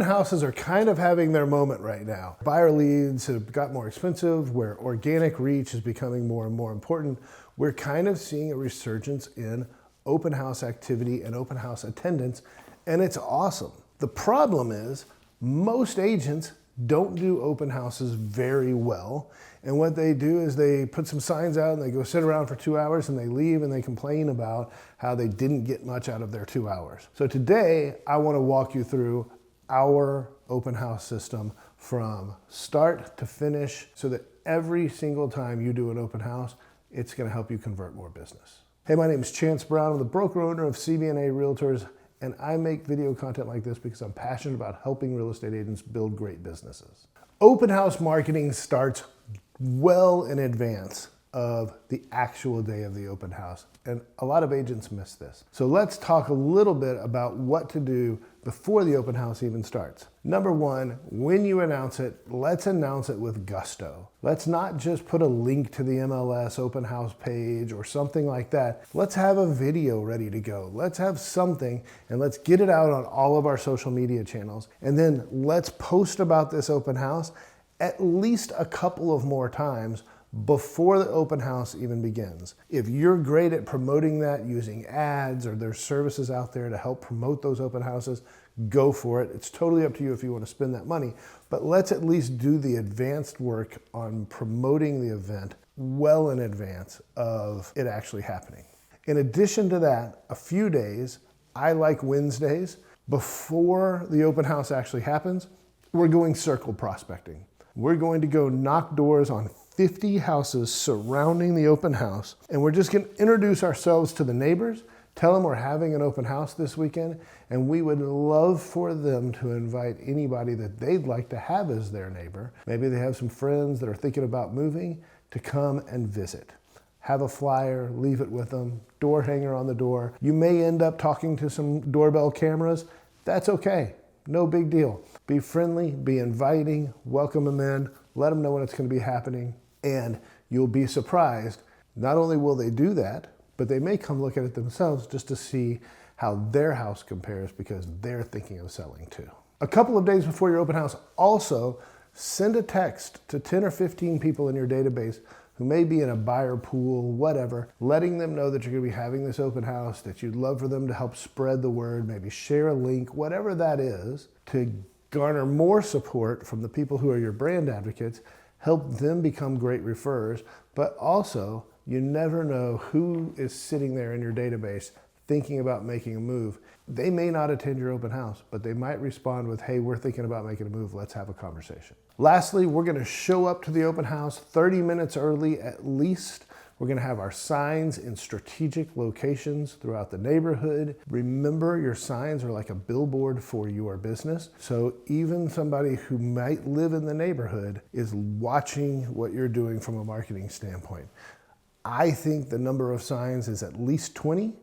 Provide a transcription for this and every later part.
Open houses are kind of having their moment right now. Buyer leads have got more expensive, where organic reach is becoming more and more important. We're kind of seeing a resurgence in open house activity and open house attendance, and it's awesome. The problem is most agents don't do open houses very well. And what they do is they put some signs out and they go sit around for 2 hours and they leave and they complain about how they didn't get much out of their 2 hours. So today I want to walk you through our open house system from start to finish so that every single time you do an open house, it's going to help you convert more business. Hey, my name is Chance Brown. I'm the broker owner of CB&A Realtors, and I make video content like this because I'm passionate about helping real estate agents build great businesses. Open house marketing starts well in advance of the actual day of the open house, and a lot of agents miss this. So let's talk a little bit about what to do before the open house even starts. Number one, when you announce it, let's announce it with gusto. Let's not just put a link to the MLS open house page or something like that. Let's have a video ready to go. Let's have something and let's get it out on all of our social media channels. And then let's post about this open house at least a couple of more times before the open house even begins. If you're great at promoting that using ads, or there's services out there to help promote those open houses, go for it. It's totally up to you if you want to spend that money, but let's at least do the advanced work on promoting the event well in advance of it actually happening. In addition to that, a few days, I like Wednesdays, before the open house actually happens, we're going circle prospecting. We're going to go knock doors on 50 houses surrounding the open house, and we're just going to introduce ourselves to the neighbors, tell them we're having an open house this weekend, and we would love for them to invite anybody that they'd like to have as their neighbor. Maybe they have some friends that are thinking about moving, to come and visit. Have a flyer, leave it with them, door hanger on the door. You may end up talking to some doorbell cameras. That's okay. No big deal. Be friendly, be inviting, welcome them in, let them know when it's going to be happening, and you'll be surprised. Not only will they do that, but they may come look at it themselves just to see how their house compares because they're thinking of selling too. A couple of days before your open house, also send a text to 10 or 15 people in your database who may be in a buyer pool, whatever, letting them know that you're going to be having this open house, that you'd love for them to help spread the word, maybe share a link, whatever that is, to garner more support from the people who are your brand advocates, help them become great referrers, but also you never know who is sitting there in your database thinking about making a move. They may not attend your open house, but they might respond with, hey, we're thinking about making a move, let's have a conversation. Lastly, we're gonna show up to the open house 30 minutes early at least. We're gonna have our signs in strategic locations throughout the neighborhood. Remember, your signs are like a billboard for your business. So even somebody who might live in the neighborhood is watching what you're doing from a marketing standpoint. I think the number of signs is at least 20,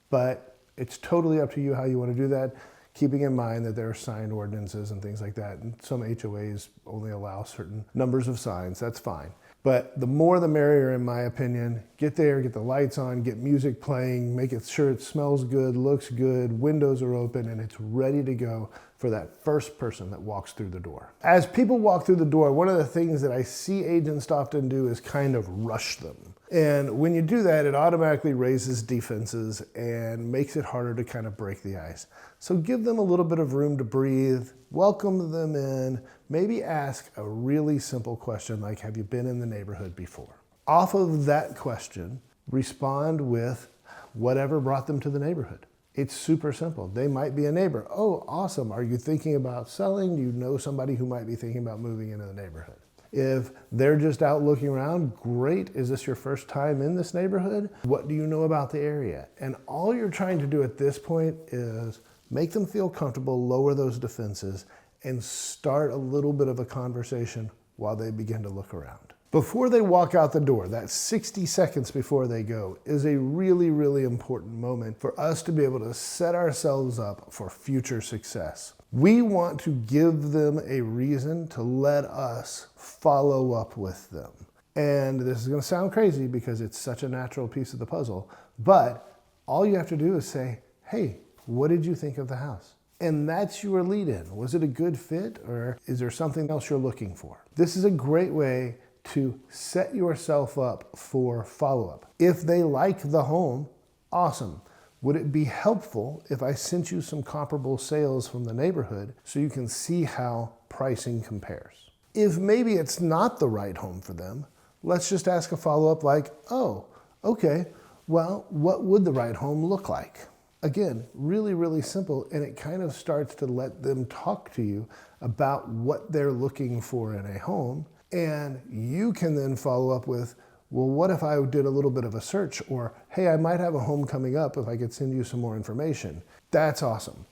but it's totally up to you how you want to do that, keeping in mind that there are sign ordinances and things like that. And some HOAs only allow certain numbers of signs, that's fine. But the more the merrier, in my opinion. Get there, get the lights on, get music playing, make it sure it smells good, looks good, windows are open, and it's ready to go for that first person that walks through the door. As people walk through the door, one of the things that I see agents often do is kind of rush them. And when you do that, it automatically raises defenses and makes it harder to kind of break the ice. So give them a little bit of room to breathe, welcome them in, maybe ask a really simple question like, have you been in the neighborhood before? Off of that question, respond with whatever brought them to the neighborhood. It's super simple. They might be a neighbor. Oh, awesome. Are you thinking about selling? Do you know somebody who might be thinking about moving into the neighborhood? If they're just out looking around, great. Is this your first time in this neighborhood? What do you know about the area? And all you're trying to do at this point is make them feel comfortable, lower those defenses, and start a little bit of a conversation while they begin to look around. Before they walk out the door, that 60 seconds before they go is a really, really important moment for us to be able to set ourselves up for future success. We want to give them a reason to let us follow up with them. And this is going to sound crazy because it's such a natural piece of the puzzle, but all you have to do is say, hey, what did you think of the house? And that's your lead in. Was it a good fit, or is there something else you're looking for? This is a great way to set yourself up for follow-up. If they like the home, awesome. Would it be helpful if I sent you some comparable sales from the neighborhood so you can see how pricing compares? If maybe it's not the right home for them, let's just ask a follow-up like, oh, okay, well, what would the right home look like? Again, really, really simple, and it kind of starts to let them talk to you about what they're looking for in a home, and you can then follow up with, well, what if I did a little bit of a search? Or, hey, I might have a home coming up if I could send you some more information. That's awesome.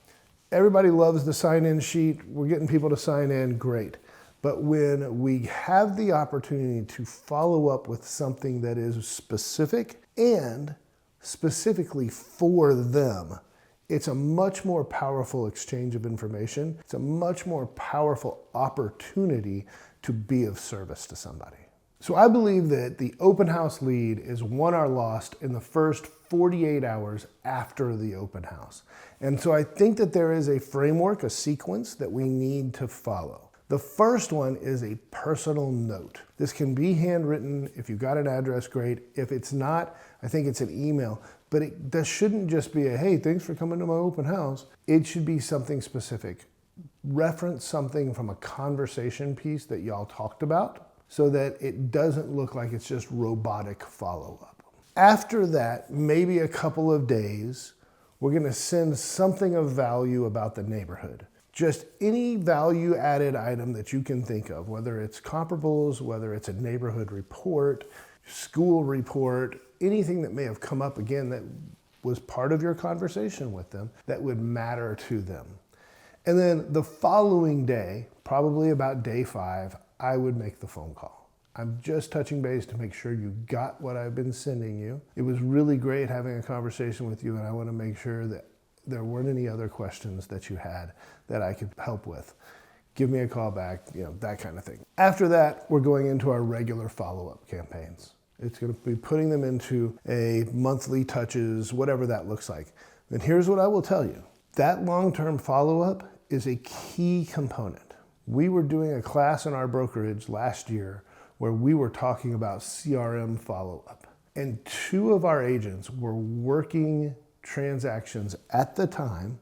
Everybody loves the sign-in sheet. We're getting people to sign in, great. But when we have the opportunity to follow up with something that is specific and specifically for them, it's a much more powerful exchange of information. It's a much more powerful opportunity to be of service to somebody. So I believe that the open house lead is won or lost in the first 48 hours after the open house. And so I think that there is a framework, a sequence that we need to follow. The first one is a personal note. This can be handwritten. If you've got an address, great. If it's not, I think it's an email. But this shouldn't just be a, hey, thanks for coming to my open house. It should be something specific. Reference something from a conversation piece that y'all talked about, so that it doesn't look like it's just robotic follow-up. After that, maybe a couple of days, we're gonna send something of value about the neighborhood. Just any value-added item that you can think of, whether it's comparables, whether it's a neighborhood report, school report, anything that may have come up again that was part of your conversation with them that would matter to them. And then the following day, probably about day 5, I would make the phone call. I'm just touching base to make sure you got what I've been sending you. It was really great having a conversation with you, and I want to make sure that there weren't any other questions that you had that I could help with. Give me a call back, that kind of thing. After that, we're going into our regular follow-up campaigns. It's going to be putting them into a monthly touches, whatever that looks like. And here's what I will tell you. That long-term follow-up is a key component. We were doing a class in our brokerage last year where we were talking about CRM follow-up. And 2 of our agents were working transactions at the time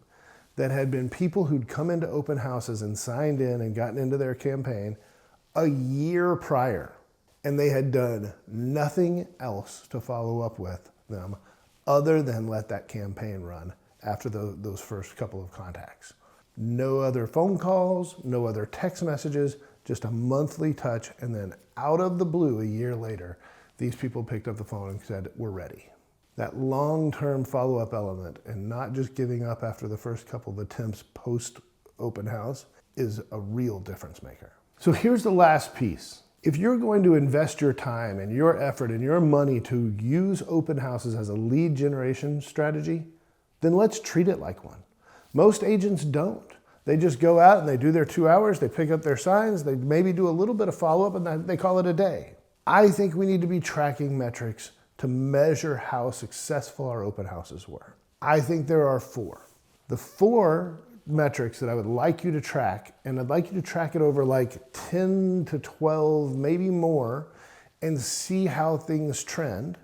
that had been people who'd come into open houses and signed in and gotten into their campaign a year prior. And they had done nothing else to follow up with them other than let that campaign run after those first couple of contacts. No other phone calls, no other text messages, just a monthly touch, and then out of the blue, a year later, these people picked up the phone and said, we're ready. That long-term follow-up element and not just giving up after the first couple of attempts post-open house is a real difference maker. So here's the last piece. If you're going to invest your time and your effort and your money to use open houses as a lead generation strategy, then let's treat it like one. Most agents don't. They just go out and they do their 2 hours, they pick up their signs, they maybe do a little bit of follow-up, and then they call it a day. I think we need to be tracking metrics to measure how successful our open houses were. I think there are 4. The 4 metrics that I would like you to track, and I'd like you to track it over like 10 to 12, maybe more, and see how things trend,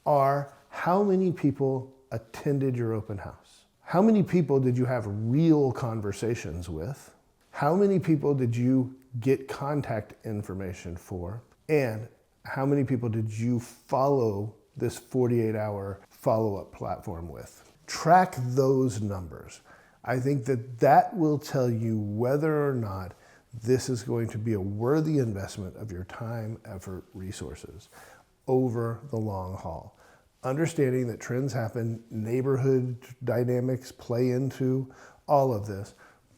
are how many people attended your open house? How many people did you have real conversations with? How many people did you get contact information for? And how many people did you follow this 48-hour follow-up platform with? Track those numbers. I think that will tell you whether or not this is going to be a worthy investment of your time, effort, resources over the long haul. Understanding that trends happen, neighborhood dynamics play into all of this.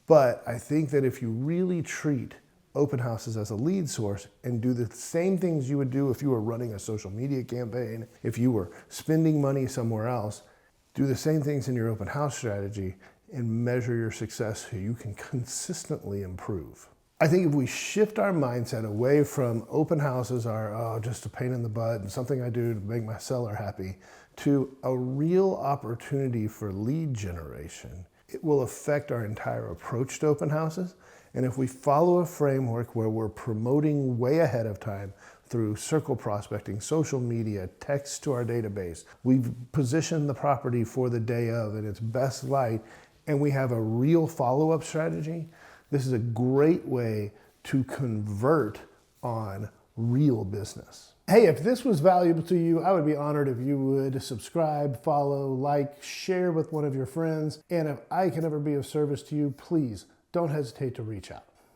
But I think that if you really treat open houses as a lead source and do the same things you would do if you were running a social media campaign, if you were spending money somewhere else, do the same things in your open house strategy and measure your success so you can consistently improve. I think if we shift our mindset away from open houses are just a pain in the butt and something I do to make my seller happy, to a real opportunity for lead generation, it will affect our entire approach to open houses. And if we follow a framework where we're promoting way ahead of time through circle prospecting, social media, text to our database, we've positioned the property for the day of in its best light, and we have a real follow-up strategy, this is a great way to convert on real business. Hey, if this was valuable to you, I would be honored if you would subscribe, follow, like, share with one of your friends. And if I can ever be of service to you, please don't hesitate to reach out.